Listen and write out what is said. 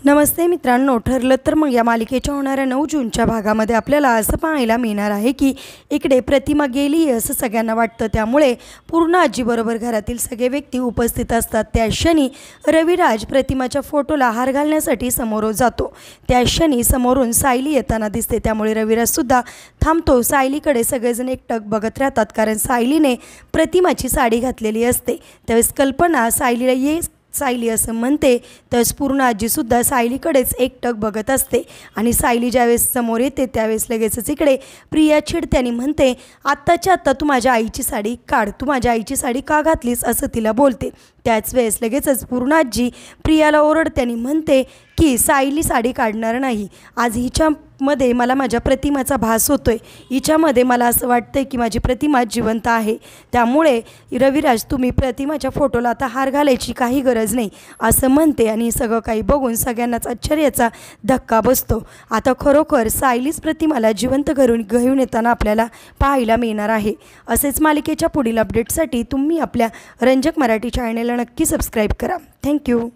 नमस्ते मित्रांनो, ठरलं तर मग या मालिकेच्या होणाऱ्या 9 जूनच्या भागामध्ये आपल्याला असं पाहायला मिळणार आहे की इकडे प्रतिमा गेली असं सगळ्यांना वाटतं। त्यामुळे पूर्ण आजीबरोबर घरातील सगळे व्यक्ती उपस्थित असतात। त्या क्षणी रविराज प्रतिमाच्या फोटोला हार घालण्यासाठी समोर जातो। त्या क्षणी समोरून सायली येताना दिसते। त्यामुळे रविराजसुद्धा थांबतो। सायलीकडे सगळेजण एकटक बघत राहतात, कारण सायलीने प्रतिमाची साडी घातलेली असते। त्यावेळेस कल्पना सायलीला ये सायली असं म्हणते, तर पूर्ण आजीसुद्धा सायलीकडेच एकटक बघत असते। आणि सायली ज्यावेळेस समोर येते त्यावेळेस लगेचच इकडे प्रिया चिडते म्हणते, आत्ताच्या आत्ता तू माझ्या आईची साडी काढ, तू माझ्या आईची साडी का घातलीस असं तिला बोलते। त्याच वेळेस लगेचच पूर्ण आजी प्रियाला ओरडते आणि म्हणते की सायली साडी काढणार नाही। आज हिच्यामध्ये मला माझ्या प्रतिमाचा भास होतोय, हिच्यामध्ये मला असं वाटतंय की माझी प्रतिमा जिवंत आहे। त्यामुळे रविराज, तुम्ही प्रतिमाच्या फोटोला आता हार घालायची काही गरज नाही असं म्हणते। आणि सगळं काही बघून सगळ्यांनाच आश्चर्याचा धक्का बसतो। आता खरोखर सायलीच प्रतिमाला जिवंत घेऊन येताना आपल्याला पाहायला मिळणार आहे। असेच मालिकेच्या पुढील अपडेटसाठी तुम्ही आपल्या रंजक मराठी चॅनलला नक्की सबस्क्राईब करा। थँक्यू।